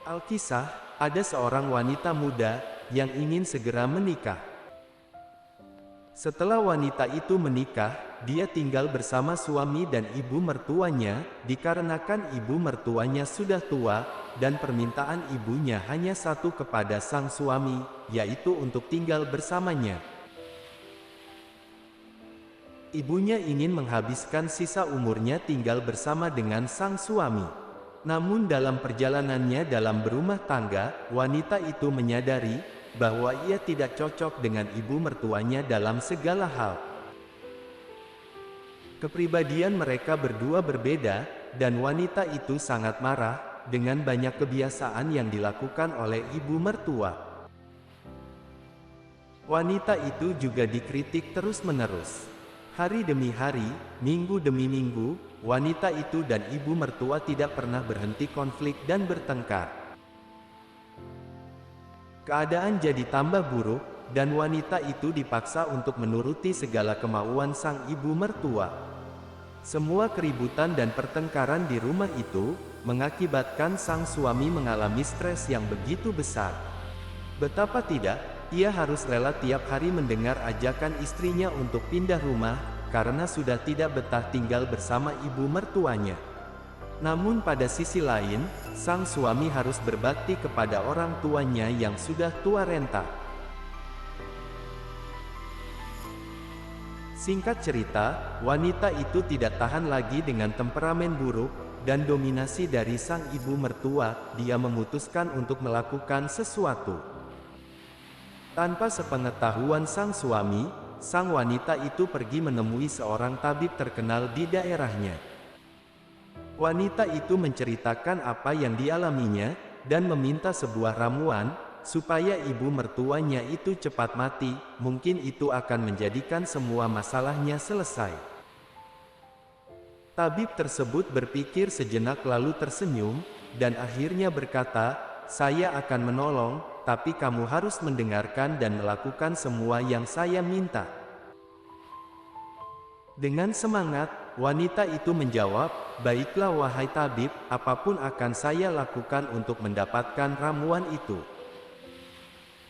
Alkisah, ada seorang wanita muda yang ingin segera menikah. Setelah wanita itu menikah, dia tinggal bersama suami dan ibu mertuanya, dikarenakan ibu mertuanya sudah tua, dan permintaan ibunya hanya satu kepada sang suami, yaitu untuk tinggal bersamanya. Ibunya ingin menghabiskan sisa umurnya tinggal bersama dengan sang suami. Namun dalam perjalanannya dalam berumah tangga, wanita itu menyadari bahwa ia tidak cocok dengan ibu mertuanya dalam segala hal. Kepribadian mereka berdua berbeda, dan wanita itu sangat marah dengan banyak kebiasaan yang dilakukan oleh ibu mertua. Wanita itu juga dikritik terus-menerus. Hari demi hari, minggu demi minggu, wanita itu dan ibu mertua tidak pernah berhenti konflik dan bertengkar. Keadaan jadi tambah buruk, dan wanita itu dipaksa untuk menuruti segala kemauan sang ibu mertua. Semua keributan dan pertengkaran di rumah itu mengakibatkan sang suami mengalami stres yang begitu besar. Betapa tidak, ia harus rela tiap hari mendengar ajakan istrinya untuk pindah rumah, karena sudah tidak betah tinggal bersama ibu mertuanya. Namun pada sisi lain, sang suami harus berbakti kepada orang tuanya yang sudah tua renta. Singkat cerita, wanita itu tidak tahan lagi dengan temperamen buruk dan dominasi dari sang ibu mertua. Dia memutuskan untuk melakukan sesuatu. Tanpa sepengetahuan sang suami, sang wanita itu pergi menemui seorang tabib terkenal di daerahnya. Wanita itu menceritakan apa yang dialaminya, dan meminta sebuah ramuan, supaya ibu mertuanya itu cepat mati. Mungkin itu akan menjadikan semua masalahnya selesai. Tabib tersebut berpikir sejenak lalu tersenyum, dan akhirnya berkata, "Saya akan menolong, tapi kamu harus mendengarkan dan melakukan semua yang saya minta." Dengan semangat, wanita itu menjawab, "Baiklah wahai tabib, apapun akan saya lakukan untuk mendapatkan ramuan itu."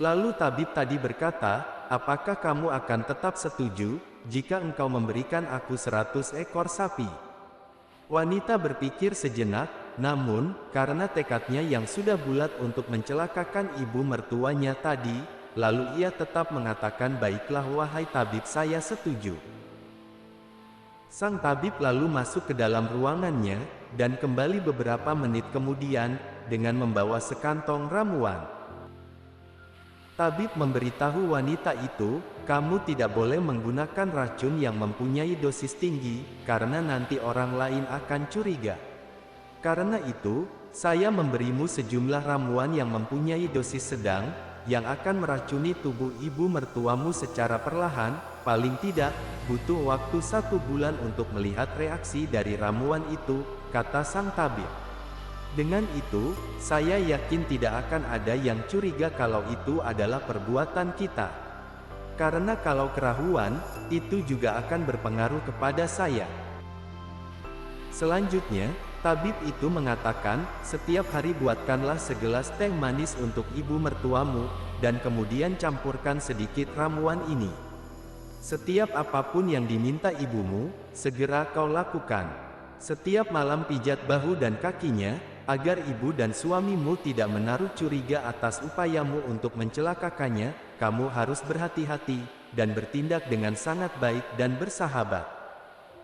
Lalu tabib tadi berkata, "Apakah kamu akan tetap setuju, jika engkau memberikan aku 100 ekor sapi?" Wanita berpikir sejenak, namun, karena tekadnya yang sudah bulat untuk mencelakakan ibu mertuanya tadi, lalu ia tetap mengatakan, "Baiklah wahai tabib, saya setuju." Sang tabib lalu masuk ke dalam ruangannya, dan kembali beberapa menit kemudian, dengan membawa sekantong ramuan. Tabib memberitahu wanita itu, "Kamu tidak boleh menggunakan racun yang mempunyai dosis tinggi, karena nanti orang lain akan curiga. Karena itu, saya memberimu sejumlah ramuan yang mempunyai dosis sedang, yang akan meracuni tubuh ibu mertuamu secara perlahan, paling tidak, butuh waktu 1 bulan untuk melihat reaksi dari ramuan itu," kata sang tabib. "Dengan itu, saya yakin tidak akan ada yang curiga kalau itu adalah perbuatan kita. Karena kalau kerahuan, itu juga akan berpengaruh kepada saya." Selanjutnya, tabib itu mengatakan, "Setiap hari buatkanlah segelas teh manis untuk ibu mertuamu, dan kemudian campurkan sedikit ramuan ini. Setiap apapun yang diminta ibumu, segera kau lakukan. Setiap malam pijat bahu dan kakinya, agar ibu dan suamimu tidak menaruh curiga atas upayamu untuk mencelakakannya. Kamu harus berhati-hati, dan bertindak dengan sangat baik dan bersahabat.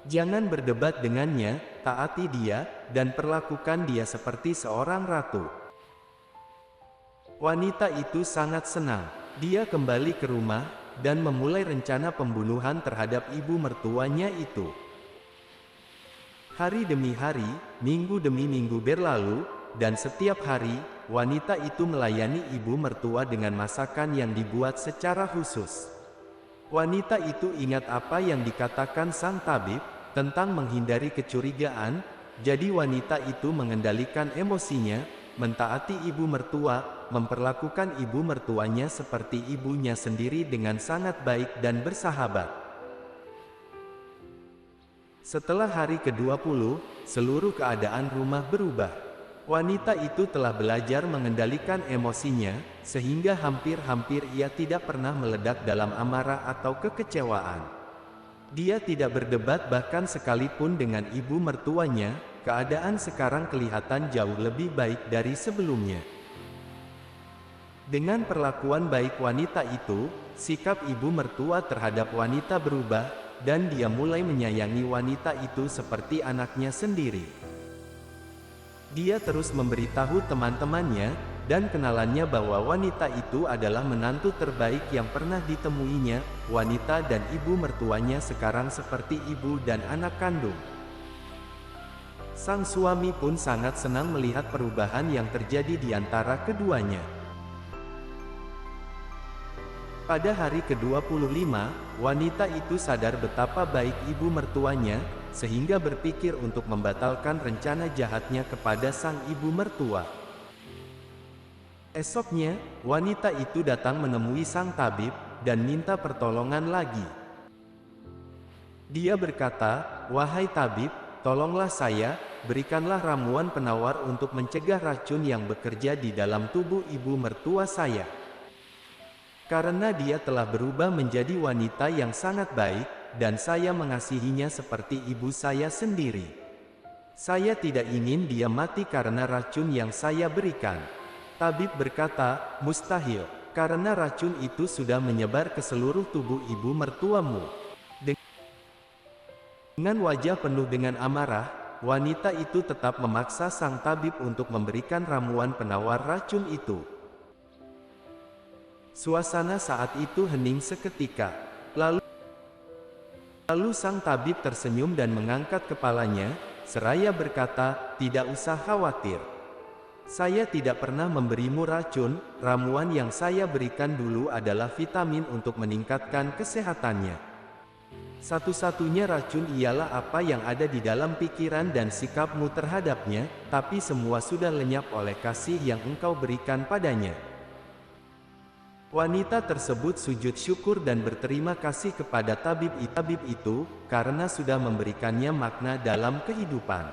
Jangan berdebat dengannya, taati dia, dan perlakukan dia seperti seorang ratu." Wanita itu sangat senang. Dia kembali ke rumah, dan memulai rencana pembunuhan terhadap ibu mertuanya itu. Hari demi hari, minggu demi minggu berlalu, dan setiap hari, wanita itu melayani ibu mertua dengan masakan yang dibuat secara khusus. Wanita itu ingat apa yang dikatakan sang tabib, tentang menghindari kecurigaan, jadi wanita itu mengendalikan emosinya, mentaati ibu mertua, memperlakukan ibu mertuanya seperti ibunya sendiri dengan sangat baik dan bersahabat. Setelah hari ke-20, seluruh keadaan rumah berubah. Wanita itu telah belajar mengendalikan emosinya, sehingga hampir-hampir ia tidak pernah meledak dalam amarah atau kekecewaan. Dia tidak berdebat bahkan sekalipun dengan ibu mertuanya, keadaan sekarang kelihatan jauh lebih baik dari sebelumnya. Dengan perlakuan baik wanita itu, sikap ibu mertua terhadap wanita berubah, dan dia mulai menyayangi wanita itu seperti anaknya sendiri. Dia terus memberitahu teman-temannya dan kenalannya bahwa wanita itu adalah menantu terbaik yang pernah ditemuinya. Wanita dan ibu mertuanya sekarang seperti ibu dan anak kandung. Sang suami pun sangat senang melihat perubahan yang terjadi di antara keduanya. Pada hari ke-25, wanita itu sadar betapa baik ibu mertuanya, sehingga berpikir untuk membatalkan rencana jahatnya kepada sang ibu mertua. Esoknya, wanita itu datang menemui sang tabib, dan minta pertolongan lagi. Dia berkata, "Wahai tabib, tolonglah saya, berikanlah ramuan penawar untuk mencegah racun yang bekerja di dalam tubuh ibu mertua saya. Karena dia telah berubah menjadi wanita yang sangat baik, dan saya mengasihinya seperti ibu saya sendiri. Saya tidak ingin dia mati karena racun yang saya berikan." Tabib berkata, "Mustahil, karena racun itu sudah menyebar ke seluruh tubuh ibu mertuamu." Dengan wajah penuh dengan amarah, wanita itu tetap memaksa sang tabib untuk memberikan ramuan penawar racun itu. Suasana saat itu hening seketika. Lalu sang tabib tersenyum dan mengangkat kepalanya, seraya berkata, "Tidak usah khawatir. Saya tidak pernah memberimu racun, ramuan yang saya berikan dulu adalah vitamin untuk meningkatkan kesehatannya. Satu-satunya racun ialah apa yang ada di dalam pikiran dan sikapmu terhadapnya, tapi semua sudah lenyap oleh kasih yang engkau berikan padanya." Wanita tersebut sujud syukur dan berterima kasih kepada tabib itu, karena sudah memberikannya makna dalam kehidupan.